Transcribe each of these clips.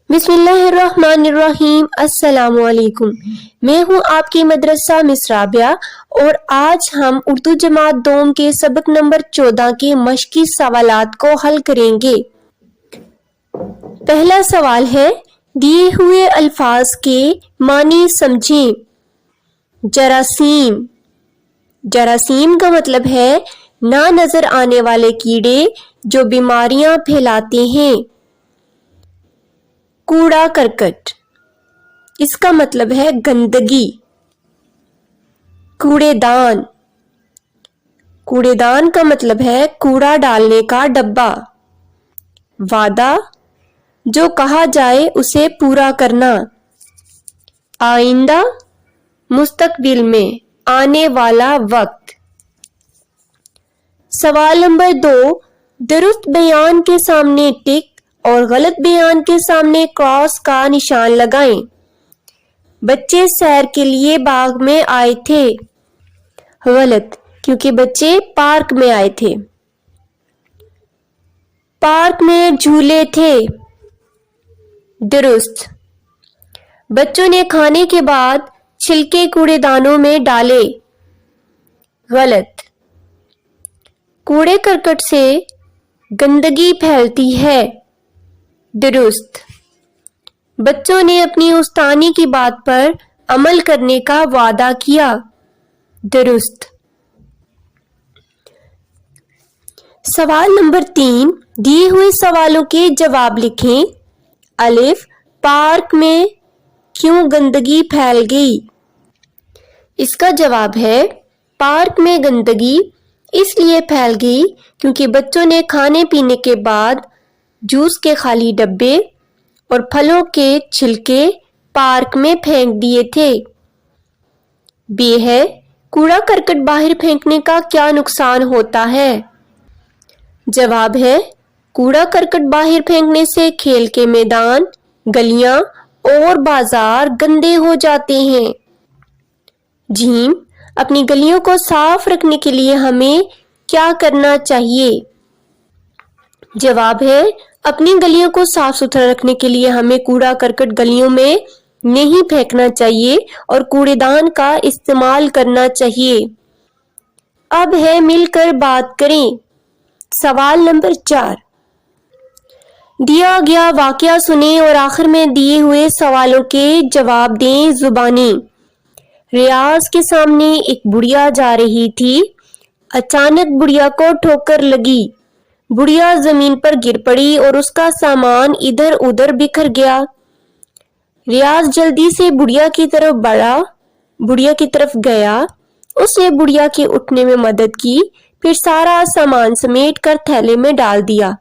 بسم اللہ الرحمن الرحیم۔ السلام علیکم، میں ہوں آپ کی مدرسہ مس رابعہ اور آج ہم اردو جماعت دوم کے سبق نمبر 14 کے مشقی سوالات کو حل کریں گے۔ پہلا سوال ہے، دیے ہوئے الفاظ کے معنی سمجھیں۔ جراثیم۔ جراثیم کا مطلب ہے نہ نظر آنے والے کیڑے جو بیماریاں پھیلاتے ہیں۔ کوڑا کرکٹ، اس کا مطلب ہے گندگی۔ کوڑے دان، کوڑے دان کا مطلب ہے کوڑا ڈالنے کا ڈبہ۔ وعدہ، جو کہا جائے اسے پورا کرنا۔ آئندہ، مستقبل میں، آنے والا وقت۔ سوال نمبر 2، درست بیان کے سامنے ٹک اور غلط بیان کے سامنے کراس کا نشان لگائیں۔ بچے سیر کے لیے باغ میں آئے تھے۔ غلط، کیونکہ بچے پارک میں آئے تھے۔ پارک میں جھولے تھے۔ درست، بچوں نے کھانے کے بعد چھلکے کوڑے دانوں میں ڈالے۔ غلط، کوڑے کرکٹ سے گندگی پھیلتی ہے۔ درست، بچوں نے اپنی استانی کی بات پر عمل کرنے کا وعدہ کیا۔ درست۔ سوال نمبر 3، دیے ہوئے سوالوں کے جواب لکھیں۔ الف، پارک میں کیوں گندگی پھیل گئی؟ اس کا جواب ہے، پارک میں گندگی اس لیے پھیل گئی کیونکہ بچوں نے کھانے پینے کے بعد جوس کے خالی ڈبے اور پھلوں کے چھلکے پارک میں پھینک دیے تھے۔ بی ہے، کوڑا کرکٹ باہر پھینکنے کا کیا نقصان ہوتا ہے؟ جواب ہے، کوڑا کرکٹ باہر پھینکنے سے کھیل کے میدان، گلیاں اور بازار گندے ہو جاتے ہیں۔ جیم، اپنی گلیوں کو صاف رکھنے کے لیے ہمیں کیا کرنا چاہیے؟ جواب ہے، اپنی گلیوں کو صاف ستھرا رکھنے کے لیے ہمیں کوڑا کرکٹ گلیوں میں نہیں پھینکنا چاہیے اور کوڑے دان کا استعمال کرنا چاہیے۔ اب ہے مل کر بات کریں۔ سوال نمبر 4، دیا گیا واقعہ سنیں اور آخر میں دیے ہوئے سوالوں کے جواب دیں زبانی۔ ریاض کے سامنے ایک بڑھیا جا رہی تھی۔ اچانک بڑھیا کو ٹھوکر لگی۔ بڑھیا زمین پر گر پڑی اور اس کا سامان ادھر ادھر بکھر گیا۔ ریاض جلدی سے بڑھیا کی طرف بڑھا، بڑھیا کی طرف گیا۔ اس نے بڑھیا کے اٹھنے میں مدد کی، پھر سارا سامان سمیٹ کر تھیلے میں ڈال دیا۔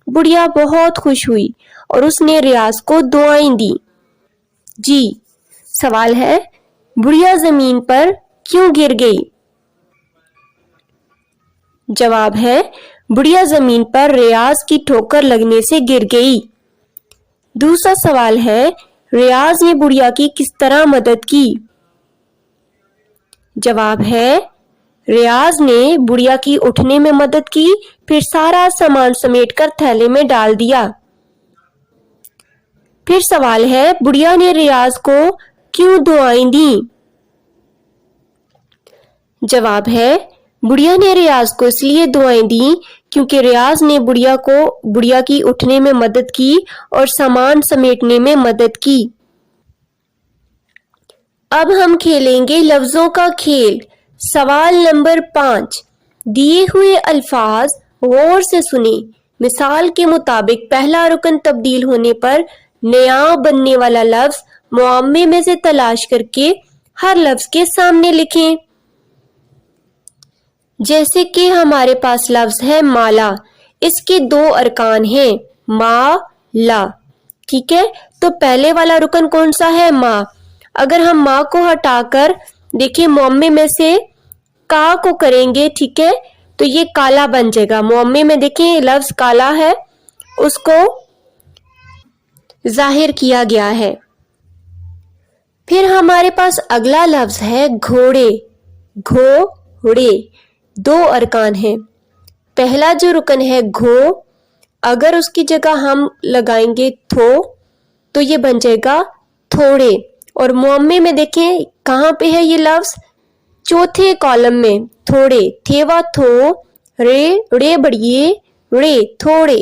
بڑھیا بہت خوش ہوئی اور اس نے ریاض کو دعائیں دیں۔ جی، سوال ہے، بڑھیا زمین پر کیوں گر گئی؟ جواب ہے، بڑھیا زمین پر ریاض کی ٹھوکر لگنے سے گر گئی۔ دوسرا سوال ہے، ریاض نے بڑھیا کی کس طرح مدد کی؟ جواب ہے، ریاض نے بڑھیا کی اٹھنے میں مدد کی، پھر سارا سامان سمیٹ کر تھیلے میں ڈال دیا۔ پھر سوال ہے، بڑھیا نے ریاض کو کیوں دعائیں دیں؟ جواب ہے، بڑھیا نے ریاض کو اس لیے دعائیں دیں کیونکہ ریاض نے بڑھیا کی اٹھنے میں مدد کی اور سامان سمیٹنے میں مدد کی۔ اب ہم کھیلیں گے لفظوں کا کھیل۔ سوال نمبر 5، دیے ہوئے الفاظ غور سے سنیں۔ مثال کے مطابق پہلا رکن تبدیل ہونے پر نیا بننے والا لفظ معمے میں سے تلاش کر کے ہر لفظ کے سامنے لکھیں۔ جیسے کہ ہمارے پاس لفظ ہے مالا، اس کے 2 ارکان ہیں، ما، لا۔ ٹھیک ہے، تو پہلے والا رکن کون سا ہے؟ ما۔ اگر ہم ما کو ہٹا کر دیکھیں معمے میں سے کا کو کریں گے، ٹھیک ہے، تو یہ کالا بن جائے گا۔ معمے میں دیکھیں لفظ کالا ہے، اس کو ظاہر کیا گیا ہے۔ پھر ہمارے پاس اگلا لفظ ہے گھوڑے، گھوڑے، 2 ارکان ہیں۔ پہلا جو رکن ہے گھو، اگر اس کی جگہ ہم لگائیں گے تھو تو یہ بن جائے گا تھوڑے. اور معمے میں دیکھیں کہاں پہ ہے یہ لفظ, چوتھے کالم میں, تھوڑے, تھیوا تھو, رے رے بڑیے رے, تھوڑے.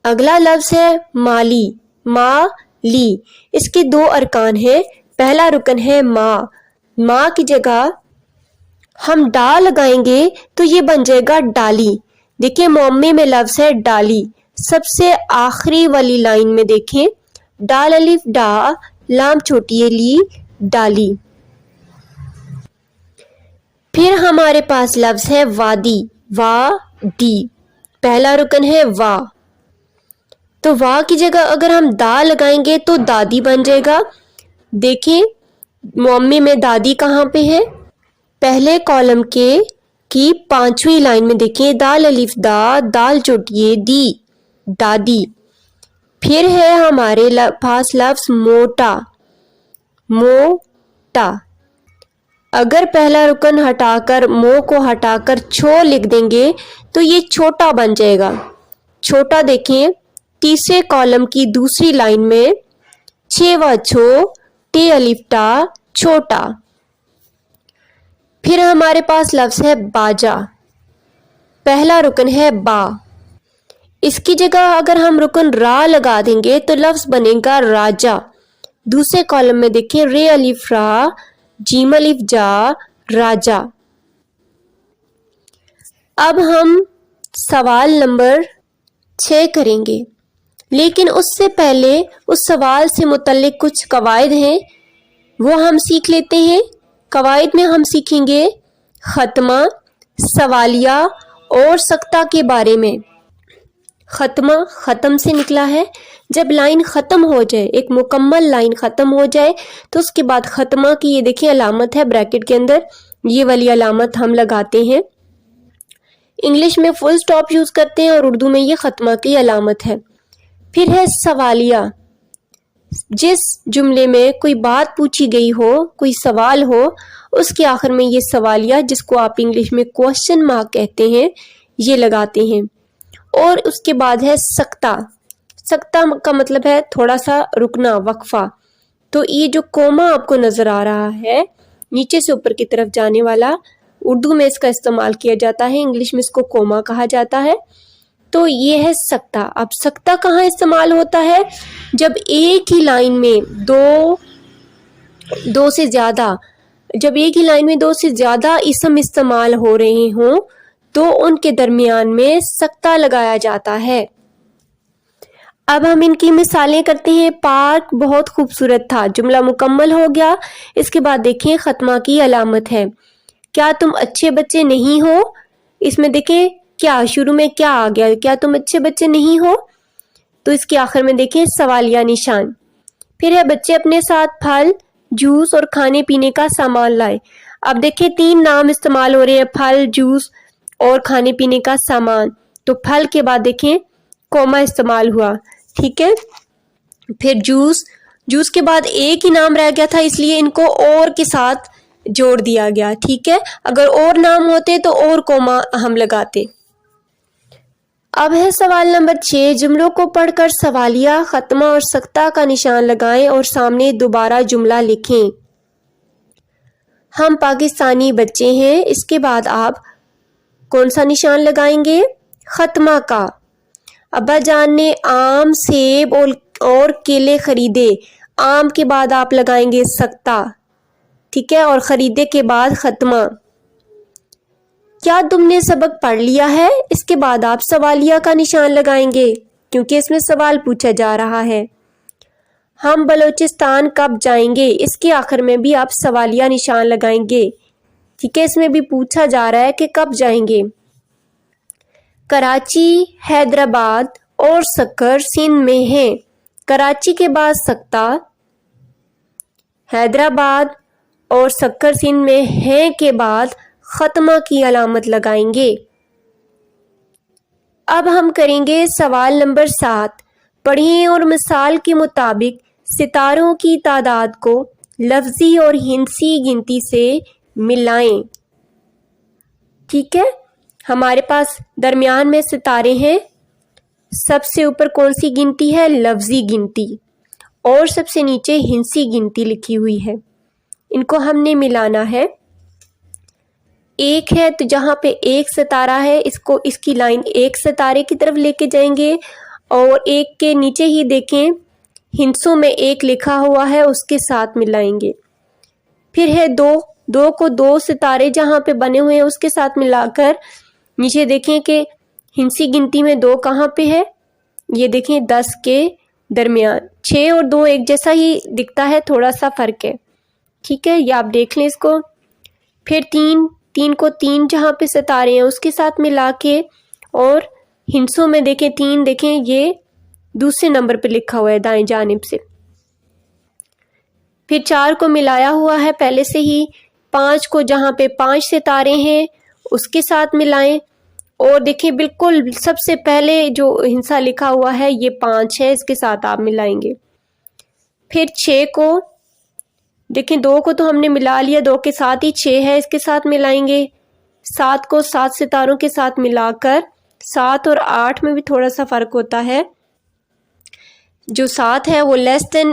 اگلا لفظ ہے مالی, مالی. اس کے دو ارکان ہیں. پہلا رکن ہے ماں, ماں کی جگہ ہم ڈا لگائیں گے تو یہ بن جائے گا ڈالی. دیکھیں معمے میں لفظ ہے ڈالی, سب سے آخری والی لائن میں دیکھیں, ڈال الف ڈا, لام چھوٹی لی, ڈالی. پھر ہمارے پاس لفظ ہے وادی, وادی. پہلا رکن ہے وا, تو وا کی جگہ اگر ہم دا لگائیں گے تو دادی بن جائے گا. دیکھیں معمے میں دادی کہاں پہ ہے, پہلے کالم کی 5ویں لائن میں دیکھیں, دال الف دا, دال چوٹی دی, دادی. پھر ہے ہمارے پاس لفظ موٹا, موٹا. اگر پہلا رکن ہٹا کر مو کو ہٹا کر چھو لکھ دیں گے تو یہ چھوٹا بن جائے گا. چھوٹا دیکھیں تیسرے کالم کی دوسری لائن میں, چھیوا چھو, ٹے الف ٹا, چھوٹا. پھر ہمارے پاس لفظ ہے باجا, پہلا رکن ہے با, اس کی جگہ اگر ہم رکن را لگا دیں گے تو لفظ بنے گا راجا. دوسرے کالم میں دیکھیں رے الف را, جیم الف جا, راجا. اب ہم سوال نمبر 6 کریں گے, لیکن اس سے پہلے اس سوال سے متعلق کچھ قواعد ہیں وہ ہم سیکھ لیتے ہیں. قواعد میں ہم سیکھیں گے ختمہ, سوالیہ اور سکتہ کے بارے میں. ختمہ ختم سے نکلا ہے, جب لائن ختم ہو جائے, ایک مکمل لائن ختم ہو جائے تو اس کے بعد ختمہ کی یہ دیکھیں علامت ہے بریکٹ کے اندر, یہ والی علامت ہم لگاتے ہیں. انگلش میں فل سٹاپ یوز کرتے ہیں اور اردو میں یہ ختمہ کی علامت ہے. پھر ہے سوالیہ, جس جملے میں کوئی بات پوچھی گئی ہو, کوئی سوال ہو, اس کے آخر میں یہ سوالیہ جس کو آپ انگلش میں کوسچن مارک کہتے ہیں یہ لگاتے ہیں. اور اس کے بعد ہے سکتہ. سکتہ کا مطلب ہے تھوڑا سا رکنا, وقفہ. تو یہ جو کوما آپ کو نظر آ رہا ہے نیچے سے اوپر کی طرف جانے والا, اردو میں اس کا استعمال کیا جاتا ہے, انگلش میں اس کو کوما کہا جاتا ہے. تو یہ ہے سکتہ. اب سکتہ کہاں استعمال ہوتا ہے, جب ایک ہی لائن میں دو سے زیادہ اسم استعمال ہو رہے ہوں تو ان کے درمیان میں سکتہ لگایا جاتا ہے. اب ہم ان کی مثالیں کرتے ہیں. پارک بہت خوبصورت تھا, جملہ مکمل ہو گیا. اس کے بعد دیکھیں ختمہ کی علامت ہے. کیا تم اچھے بچے نہیں ہو, اس میں دیکھیں کیا شروع میں کیا آ گیا, کیا تم اچھے بچے نہیں ہو, تو اس کے آخر میں دیکھیں سوالیہ نشان. پھر ہے بچے اپنے ساتھ پھل, جوس اور کھانے پینے کا سامان لائے. اب دیکھیں 3 نام استعمال ہو رہے ہیں, پھل, جوس اور کھانے پینے کا سامان. تو پھل کے بعد دیکھیں کوما استعمال ہوا, ٹھیک ہے. پھر جوس کے بعد ایک ہی نام رہ گیا تھا, اس لیے ان کو اور کے ساتھ جوڑ دیا گیا, ٹھیک ہے. اگر اور نام ہوتے تو اور کوما ہم لگاتے. اب ہے سوال نمبر 6. جملوں کو پڑھ کر سوالیہ, ختمہ اور سکتہ کا نشان لگائیں اور سامنے دوبارہ جملہ لکھیں. ہم پاکستانی بچے ہیں, اس کے بعد آپ کون سا نشان لگائیں گے, ختمہ کا. ابا جان نے آم, سیب اور کیلے خریدے. آم کے بعد آپ لگائیں گے سکتہ, ٹھیک ہے, اور خریدے کے بعد ختمہ. کیا تم نے سبق پڑھ لیا ہے, اس کے بعد آپ سوالیہ کا نشان لگائیں گے کیونکہ اس میں سوال پوچھا جا رہا ہے. ہم بلوچستان کب جائیں گے, اس کے آخر میں بھی آپ سوالیہ نشان لگائیں گے, ٹھیک ہے. اس میں بھی پوچھا جا رہا ہے کہ کب جائیں گے. کراچی, حیدرآباد اور سکر سندھ میں ہیں. کراچی کے بعد سکتہ, حیدرآباد اور سکر سندھ میں ہیں کے بعد ختمہ کی علامت لگائیں گے. اب ہم کریں گے سوال نمبر 7. پڑھیں اور مثال کے مطابق ستاروں کی تعداد کو لفظی اور ہندسی گنتی سے ملائیں. ٹھیک ہے, ہمارے پاس درمیان میں ستارے ہیں سب سے اوپر کون سی گنتی ہے؟ لفظی گنتی، اور سب سے نیچے ہندسی گنتی لکھی ہوئی ہے. ان کو ہم نے ملانا ہے. ایک ہے تو جہاں پہ ایک ستارہ ہے اس کی لائن ایک ستارے کی طرف لے کے جائیں گے، اور ایک کے نیچے ہی دیکھیں ہندسوں میں ایک لکھا ہوا ہے اس کے ساتھ ملائیں گے. پھر ہے دو کو دو ستارے جہاں پہ بنے ہوئے ہیں اس کے ساتھ ملا کر نیچے دیکھیں کہ ہندسی گنتی میں 2 کہاں پہ ہے، یہ دیکھیں 10 کے درمیان. 6 اور 2 ایک جیسا ہی دکھتا ہے، تھوڑا سا فرق ہے. ٹھیک ہے، یہ آپ دیکھ لیں اس کو. پھر 3 کو 3 جہاں پہ ستارے ہیں اس کے ساتھ ملا کے، اور ہندسوں میں دیکھیں 3 دیکھیں یہ دوسرے نمبر پہ لکھا ہوا ہے دائیں جانب سے. پھر 4 کو ملایا ہوا ہے پہلے سے ہی. 5 کو جہاں پہ 5 ستارے ہیں اس کے ساتھ ملائیں، اور دیکھیں بالکل سب سے پہلے جو ہندسہ لکھا ہوا ہے یہ 5 ہے، اس کے ساتھ آپ ملائیں گے. پھر 6 کو دیکھیں 2 کو تو ہم نے ملا لیا، 2 کے ساتھ ہی 6 ہے، اس کے ساتھ ملائیں گے. 7 کو 7 ستاروں کے ساتھ ملا کر، 7 اور 8 میں بھی تھوڑا سا فرق ہوتا ہے. جو 7 ہے وہ لیس دین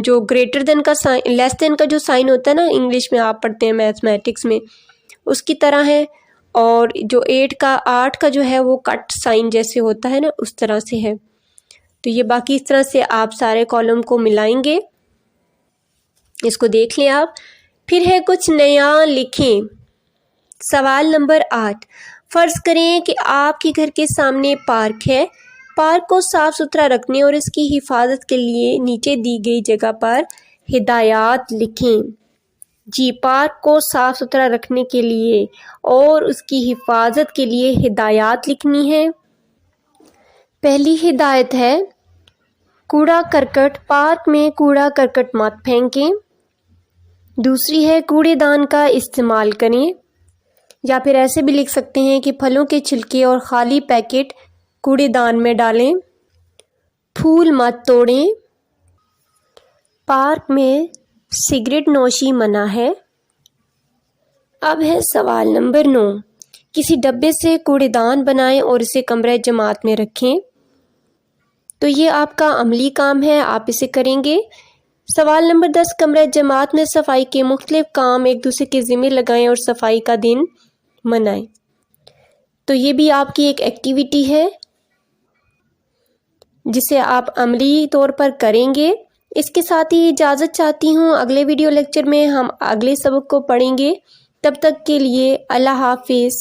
جو گریٹر دین کا سائن، لیس دین کا جو سائن ہوتا ہے نا انگلش میں آپ پڑھتے ہیں میتھمیٹکس میں، اس کی طرح ہے. اور جو 8 کا جو ہے وہ کٹ سائن جیسے ہوتا ہے نا اس طرح سے ہے. تو یہ باقی اس طرح سے آپ سارے کالم کو ملائیں گے. اس کو دیکھ لیں آپ. پھر ہے کچھ نیا لکھیں. سوال نمبر 8، فرض کریں کہ آپ کے گھر کے سامنے پارک ہے. پارک کو صاف ستھرا رکھنے اور اس کی حفاظت کے لیے نیچے دی گئی جگہ پر ہدایات لکھیں. جی، پارک کو صاف ستھرا رکھنے کے لیے اور اس کی حفاظت کے لیے ہدایات لکھنی ہے. پہلی ہدایت ہے کوڑا کرکٹ، پارک میں کوڑا کرکٹ مت پھینکیں. دوسری ہے کوڑے دان کا استعمال کریں، یا پھر ایسے بھی لکھ سکتے ہیں کہ پھلوں کے چھلکے اور خالی پیکٹ کوڑے دان میں ڈالیں. پھول مت توڑیں. پارک میں سگریٹ نوشی منع ہے. اب ہے سوال نمبر 9، کسی ڈبے سے کوڑے دان بنائیں اور اسے کمرہ جماعت میں رکھیں. تو یہ آپ کا عملی کام ہے، آپ اسے کریں گے. سوال نمبر 10، کمرہ جماعت میں صفائی کے مختلف کام ایک دوسرے کے ذمہ لگائیں اور صفائی کا دن منائیں. تو یہ بھی آپ کی ایک ایکٹیویٹی ہے جسے آپ عملی طور پر کریں گے. اس کے ساتھ ہی اجازت چاہتی ہوں، اگلے ویڈیو لیکچر میں ہم اگلے سبق کو پڑھیں گے. تب تک کے لیے اللہ حافظ.